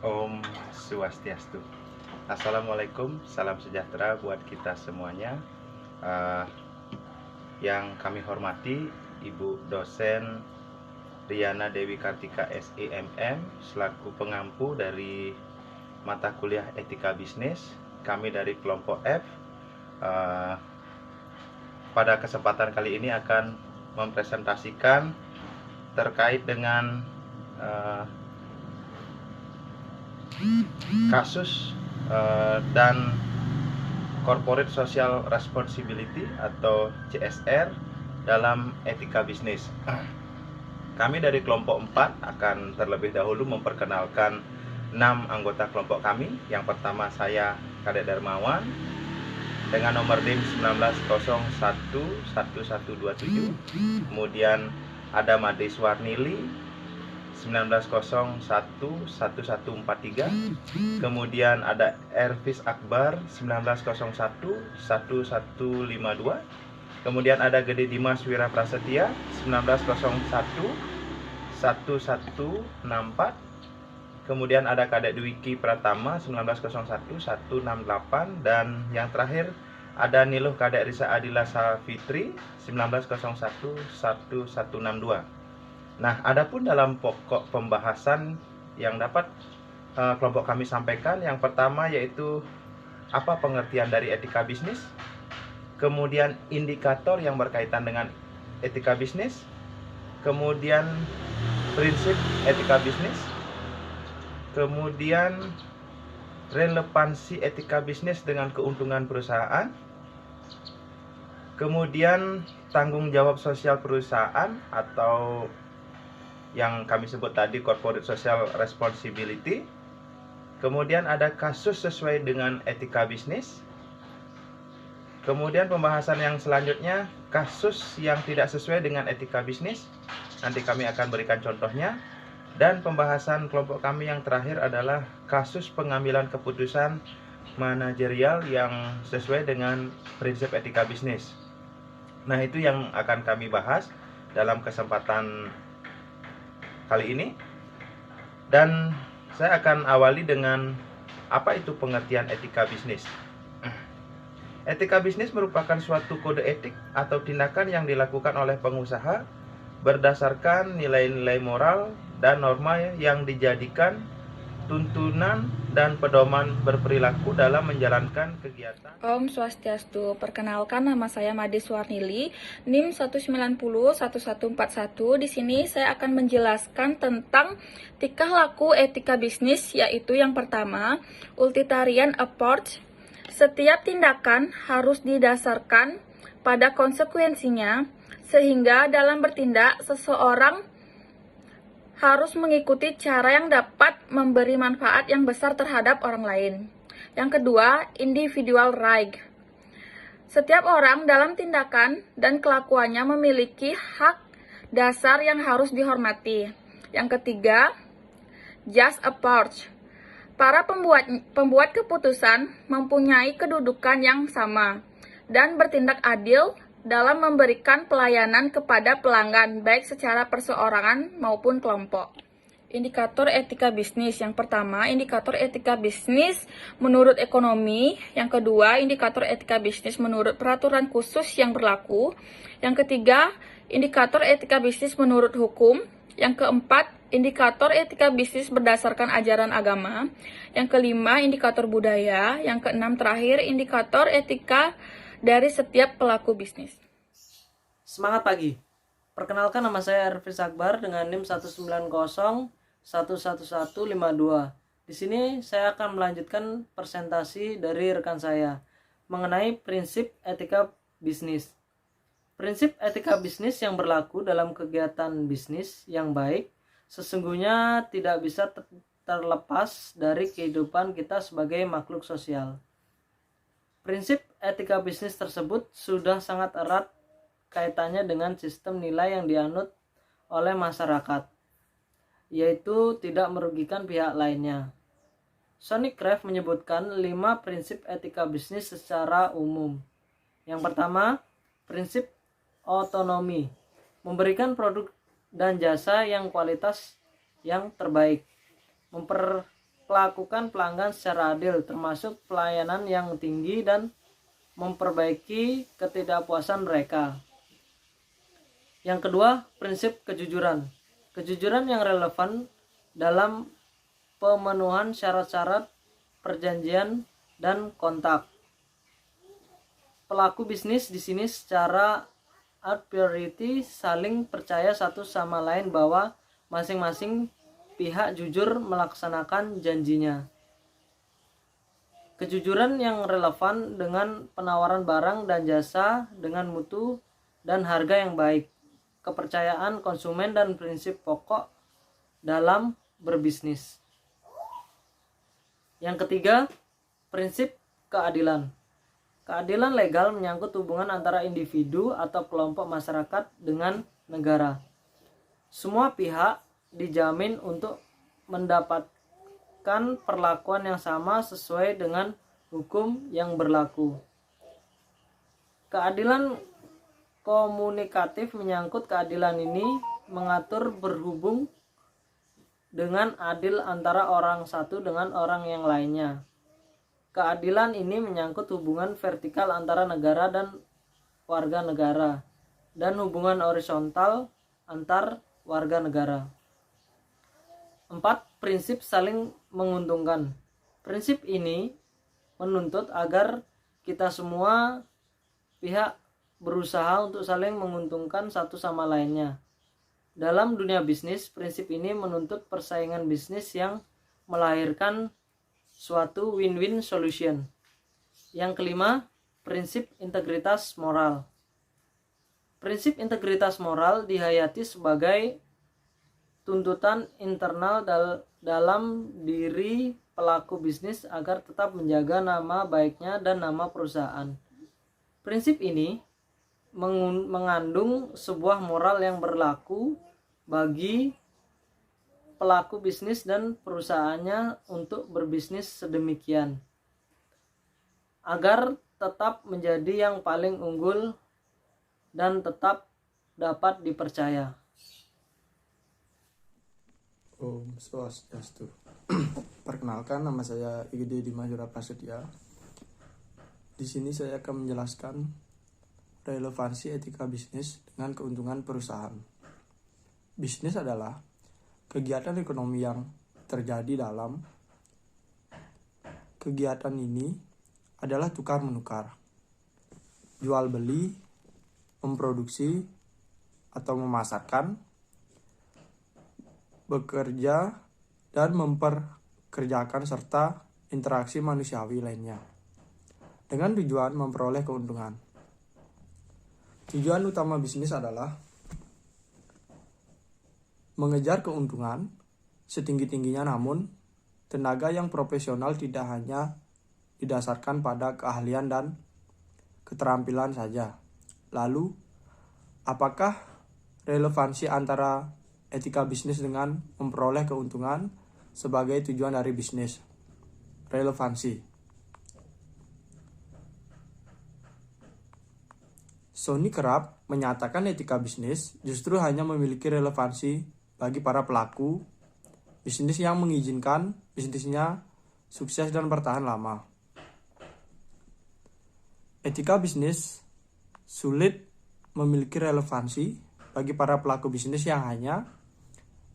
Om Swastiastu. Assalamualaikum, salam sejahtera buat kita semuanya. Eh, yang kami hormati Ibu dosen Riana Dewi Kartika SEMM selaku pengampu dari mata kuliah Etika Bisnis. Kami dari kelompok F pada kesempatan kali ini akan mempresentasikan terkait dengan kasus dan Corporate Social Responsibility atau CSR dalam etika bisnis. Kami dari kelompok 4 akan terlebih dahulu memperkenalkan 6 anggota kelompok kami. Yang pertama saya Kadek Darmawan dengan nomor NIM 19011127. Kemudian ada Made Swarnili 19011143. Kemudian ada Ervis Akbar 19011152. Kemudian ada Gede Dimas Wira Prasetya 19011164. Kemudian ada Kadek Dwiki Pratama 19011168. Dan yang terakhir ada Niluh Kadek Risa Adila Safitri 19011162. Nah, adapun dalam pokok pembahasan yang dapat kelompok kami sampaikan, yang pertama yaitu apa pengertian dari etika bisnis, kemudian indikator yang berkaitan dengan etika bisnis, kemudian prinsip etika bisnis, kemudian relevansi etika bisnis dengan keuntungan perusahaan, kemudian tanggung jawab sosial perusahaan atau yang kami sebut tadi Corporate Social Responsibility. Kemudian ada kasus sesuai dengan etika bisnis. Kemudian pembahasan yang selanjutnya kasus yang tidak sesuai dengan etika bisnis. Nanti kami akan berikan contohnya. Dan pembahasan kelompok kami yang terakhir adalah kasus pengambilan keputusan manajerial yang sesuai dengan prinsip etika bisnis. Nah, itu yang akan kami bahas dalam kesempatan kali ini. Dan saya akan awali dengan apa itu pengertian etika bisnis. Etika bisnis merupakan suatu kode etik atau tindakan yang dilakukan oleh pengusaha berdasarkan nilai-nilai moral dan norma yang dijadikan tuntunan dan pedoman berperilaku dalam menjalankan kegiatan. Om Swastiastu, perkenalkan nama saya Made Swarnili, NIM 1901141. Di sini saya akan menjelaskan tentang tingkah laku etika bisnis, yaitu yang pertama, utilitarian approach. Setiap tindakan harus didasarkan pada konsekuensinya, sehingga dalam bertindak seseorang harus mengikuti cara yang dapat memberi manfaat yang besar terhadap orang lain. Yang kedua, individual right. Setiap orang dalam tindakan dan kelakuannya memiliki hak dasar yang harus dihormati. Yang ketiga, just approach. Para pembuat keputusan mempunyai kedudukan yang sama dan bertindak adil dalam memberikan pelayanan kepada pelanggan, baik secara perseorangan maupun kelompok. Indikator etika bisnis. Yang pertama, indikator etika bisnis menurut ekonomi. Yang kedua, indikator etika bisnis menurut peraturan khusus yang berlaku. Yang ketiga, indikator etika bisnis menurut hukum. Yang keempat, indikator etika bisnis berdasarkan ajaran agama. Yang kelima, indikator budaya. Yang keenam terakhir, indikator etika dari setiap pelaku bisnis. Semangat pagi. Perkenalkan, nama saya Ervis Akbar dengan NIM 190111152. Di sini saya akan melanjutkan presentasi dari rekan saya mengenai prinsip etika bisnis. Prinsip etika bisnis yang berlaku dalam kegiatan bisnis yang baik sesungguhnya tidak bisa terlepas dari kehidupan kita sebagai makhluk sosial. Prinsip etika bisnis tersebut sudah sangat erat kaitannya dengan sistem nilai yang dianut oleh masyarakat, yaitu tidak merugikan pihak lainnya. Sonny Craft menyebutkan 5 prinsip etika bisnis secara umum. Yang pertama, prinsip otonomi, memberikan produk dan jasa yang kualitas yang terbaik, melakukan pelanggan secara adil, termasuk pelayanan yang tinggi dan memperbaiki ketidakpuasan mereka. Yang kedua, prinsip kejujuran. Kejujuran yang relevan dalam pemenuhan syarat-syarat perjanjian dan kontak. Pelaku bisnis di sini secara a priori saling percaya satu sama lain bahwa masing-masing pihak jujur melaksanakan janjinya. Kejujuran yang relevan dengan penawaran barang dan jasa dengan mutu dan harga yang baik, kepercayaan konsumen dan prinsip pokok dalam berbisnis. Yang ketiga, prinsip keadilan. Keadilan legal menyangkut hubungan antara individu atau kelompok masyarakat dengan negara. Semua pihak dijamin untuk mendapatkan perlakuan yang sama sesuai dengan hukum yang berlaku. Keadilan komunikatif menyangkut keadilan ini mengatur berhubung dengan adil antara orang satu dengan orang yang lainnya. Keadilan ini menyangkut hubungan vertikal antara negara dan warga negara dan hubungan horizontal antar warga negara. 4. Prinsip saling menguntungkan. Prinsip ini menuntut agar kita semua pihak berusaha untuk saling menguntungkan satu sama lainnya. Dalam dunia bisnis, prinsip ini menuntut persaingan bisnis yang melahirkan suatu win-win solution. Yang kelima, prinsip integritas moral. Prinsip integritas moral dihayati sebagai tuntutan internal dalam diri pelaku bisnis agar tetap menjaga nama baiknya dan nama perusahaan. Prinsip ini mengandung sebuah moral yang berlaku bagi pelaku bisnis dan perusahaannya untuk berbisnis sedemikian agar tetap menjadi yang paling unggul dan tetap dapat dipercaya. Om Swastiastu. Perkenalkan, nama saya Igede Dimajura Prasetya. Di sini saya akan menjelaskan relevansi etika bisnis dengan keuntungan perusahaan. Bisnis adalah kegiatan ekonomi yang terjadi dalam kegiatan ini adalah tukar menukar, jual beli, memproduksi atau memasarkan, bekerja dan memperkerjakan serta interaksi manusiawi lainnya dengan tujuan memperoleh keuntungan. Tujuan utama bisnis adalah mengejar keuntungan setinggi-tingginya, namun tenaga yang profesional tidak hanya didasarkan pada keahlian dan keterampilan saja. Lalu, apakah relevansi antara etika bisnis dengan memperoleh keuntungan sebagai tujuan dari bisnis? Relevansi. Sony kerap menyatakan etika bisnis justru hanya memiliki relevansi bagi para pelaku bisnis yang mengizinkan bisnisnya sukses dan bertahan lama. Etika bisnis sulit memiliki relevansi bagi para pelaku bisnis yang hanya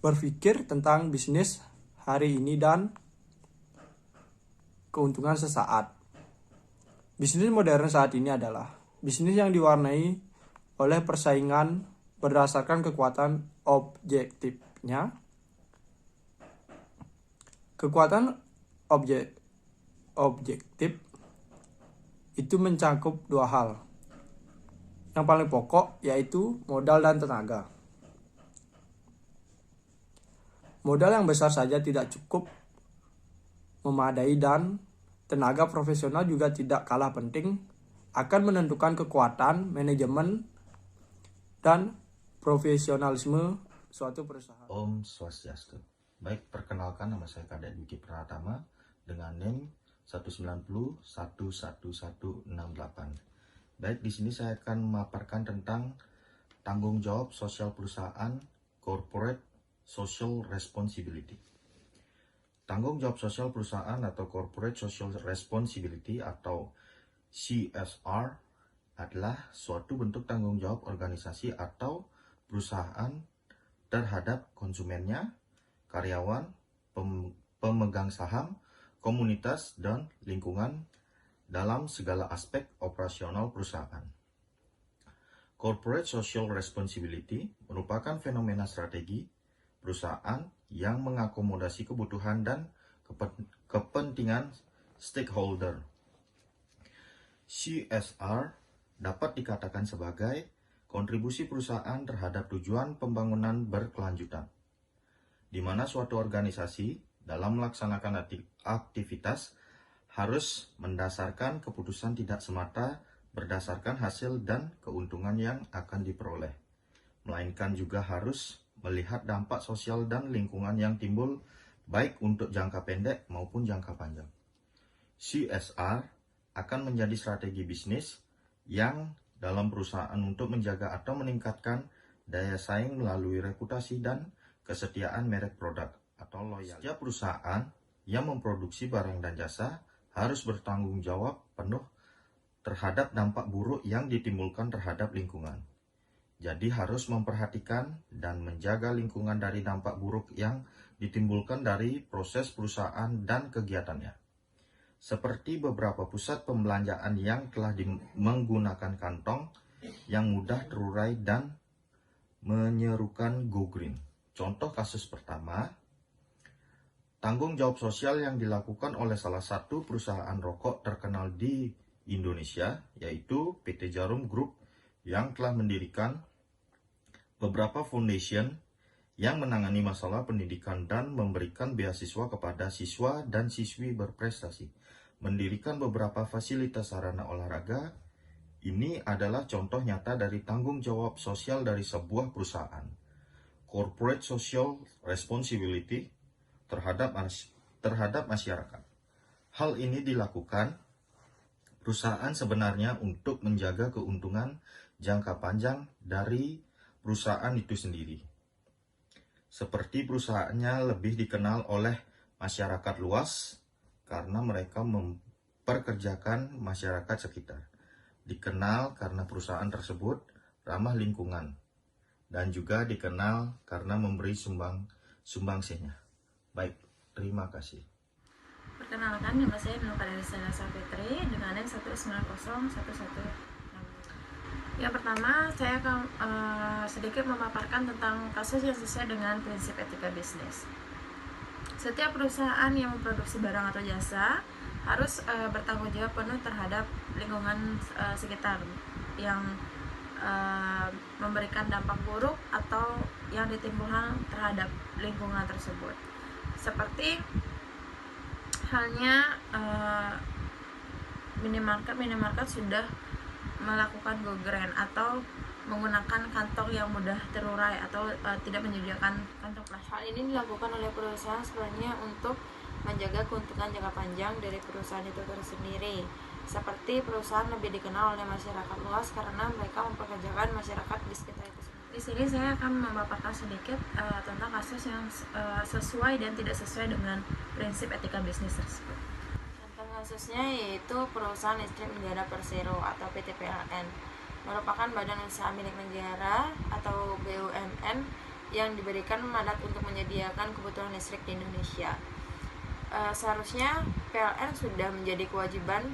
berpikir tentang bisnis hari ini dan keuntungan sesaat. Bisnis modern saat ini adalah bisnis yang diwarnai oleh persaingan berdasarkan kekuatan objektifnya. Kekuatan objektif itu mencakup dua hal. Yang paling pokok yaitu modal dan tenaga. Modal yang besar saja tidak cukup memadai dan tenaga profesional juga tidak kalah penting akan menentukan kekuatan, manajemen, dan profesionalisme suatu perusahaan. Om Swastiastu. Baik, perkenalkan, nama saya Kadek Dwiki Pratama dengan NIM 190111168. Baik, di sini saya akan memaparkan tentang tanggung jawab sosial perusahaan, corporate social responsibility. Tanggung jawab sosial perusahaan atau Corporate Social Responsibility atau CSR adalah suatu bentuk tanggung jawab organisasi atau perusahaan terhadap konsumennya, karyawan, pemegang saham, komunitas, dan lingkungan dalam segala aspek operasional perusahaan. Corporate Social Responsibility merupakan fenomena strategi perusahaan yang mengakomodasi kebutuhan dan kepentingan stakeholder. CSR dapat dikatakan sebagai kontribusi perusahaan terhadap tujuan pembangunan berkelanjutan, di mana suatu organisasi dalam melaksanakan aktivitas harus mendasarkan keputusan tidak semata berdasarkan hasil dan keuntungan yang akan diperoleh, melainkan juga harus melihat dampak sosial dan lingkungan yang timbul baik untuk jangka pendek maupun jangka panjang. CSR akan menjadi strategi bisnis yang dalam perusahaan untuk menjaga atau meningkatkan daya saing melalui reputasi dan kesetiaan merek produk atau loyal. Setiap perusahaan yang memproduksi barang dan jasa harus bertanggung jawab penuh terhadap dampak buruk yang ditimbulkan terhadap lingkungan. Jadi harus memperhatikan dan menjaga lingkungan dari dampak buruk yang ditimbulkan dari proses perusahaan dan kegiatannya. Seperti beberapa pusat pembelanjaan yang telah menggunakan kantong yang mudah terurai dan menyerukan Go Green. Contoh kasus pertama, tanggung jawab sosial yang dilakukan oleh salah satu perusahaan rokok terkenal di Indonesia, yaitu PT Jarum Group, yang telah mendirikan beberapa foundation yang menangani masalah pendidikan dan memberikan beasiswa kepada siswa dan siswi berprestasi. Mendirikan beberapa fasilitas sarana olahraga, ini adalah contoh nyata dari tanggung jawab sosial dari sebuah perusahaan. Corporate Social Responsibility terhadap masyarakat. Hal ini dilakukan perusahaan sebenarnya untuk menjaga keuntungan jangka panjang dari perusahaan itu sendiri. Seperti perusahaannya lebih dikenal oleh masyarakat luas karena mereka memperkerjakan masyarakat sekitar. Dikenal karena perusahaan tersebut ramah lingkungan dan juga dikenal karena memberi sumbangsihnya. Baik, terima kasih. Perkenalkan, nama saya Nuka dari Sanasa Fitri dengan NIM 1901116. Yang pertama, saya akan sedikit memaparkan tentang kasus yang sesuai dengan prinsip etika bisnis. Setiap perusahaan yang memproduksi barang atau jasa harus bertanggung jawab penuh terhadap lingkungan sekitar yang memberikan dampak buruk atau yang ditimbulkan terhadap lingkungan tersebut. Seperti halnya minimarket sudah melakukan go green atau menggunakan kantong yang mudah terurai atau tidak menyediakan kantong plastik. Hal ini dilakukan oleh perusahaan sebenarnya untuk menjaga keuntungan jangka panjang dari perusahaan itu tersendiri. Seperti perusahaan lebih dikenal oleh masyarakat luas karena mereka mempekerjakan masyarakat di sekitar itu. Di sini saya akan memaparkan sedikit tentang kasus yang sesuai dan tidak sesuai dengan prinsip etika bisnis tersebut. Contoh kasusnya yaitu perusahaan listrik negara Persero atau PT PLN, merupakan badan usaha milik negara atau BUMN yang diberikan mandat untuk menyediakan kebutuhan listrik di Indonesia. Seharusnya PLN sudah menjadi kewajiban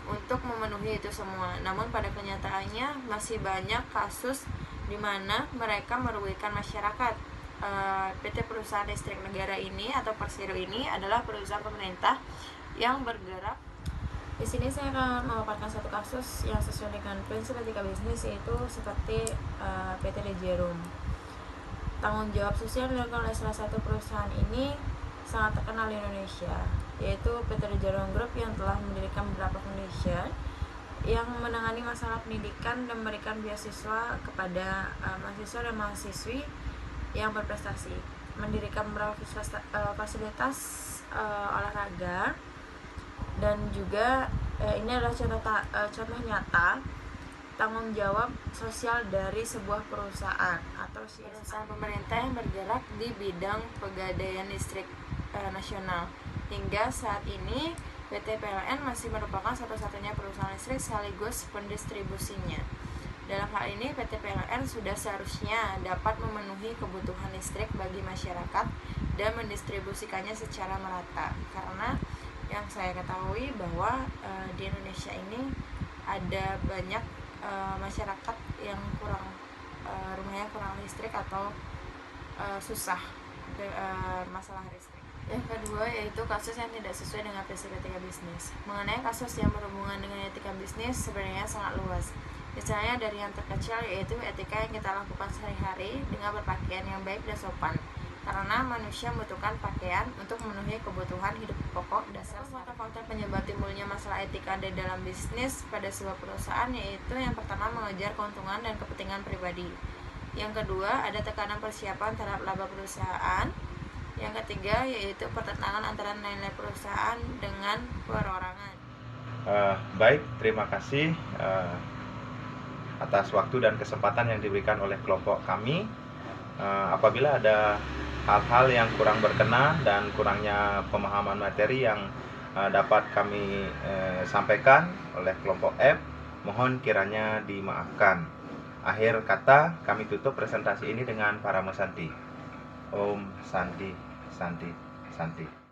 untuk memenuhi itu semua. Namun pada kenyataannya masih banyak kasus di mana mereka merugikan masyarakat. PT Perusahaan Listrik Negara ini atau Persero ini adalah perusahaan pemerintah yang bergerak. Di sini saya akan memaparkan satu kasus yang sesuai dengan prinsip etika bisnis, yaitu seperti PT Jarum. Tanggung jawab sosial yang dilakukan oleh salah satu perusahaan ini sangat terkenal di Indonesia, yaitu PT Jarum Group yang telah mendirikan beberapa foundation yang menangani masalah pendidikan dan memberikan beasiswa kepada mahasiswa dan mahasiswi yang berprestasi, mendirikan beberapa fasilitas olahraga, dan juga ini adalah contoh nyata tanggung jawab sosial dari sebuah perusahaan atau perusahaan pemerintah yang bergerak di bidang pegadaian listrik. nasional. Hingga saat ini PT PLN masih merupakan satu-satunya perusahaan listrik sekaligus pendistribusinya. Dalam hal ini PT PLN sudah seharusnya dapat memenuhi kebutuhan listrik bagi masyarakat dan mendistribusikannya secara merata. Karena yang saya ketahui bahwa di Indonesia ini ada banyak masyarakat yang rumahnya kurang listrik atau susah masalah listrik. Yang kedua yaitu kasus yang tidak sesuai dengan prinsip etika bisnis. Mengenai kasus yang berhubungan dengan etika bisnis sebenarnya sangat luas. Misalnya dari yang terkecil yaitu etika yang kita lakukan sehari-hari dengan berpakaian yang baik dan sopan. Karena manusia membutuhkan pakaian untuk memenuhi kebutuhan hidup pokok dasar. Faktor-faktor penyebab timbulnya masalah etika di dalam bisnis pada sebuah perusahaan yaitu yang pertama mengejar keuntungan dan kepentingan pribadi. Yang kedua ada tekanan persiapan terhadap laba perusahaan. Yang ketiga yaitu pertentangan antara nilai perusahaan dengan perorangan. Baik, terima kasih atas waktu dan kesempatan yang diberikan oleh kelompok kami. Apabila ada hal-hal yang kurang berkenan dan kurangnya pemahaman materi yang dapat kami sampaikan oleh kelompok F, mohon kiranya dimaafkan. Akhir kata, kami tutup presentasi ini dengan Parama Santi. Om Santi, Santi, Santi.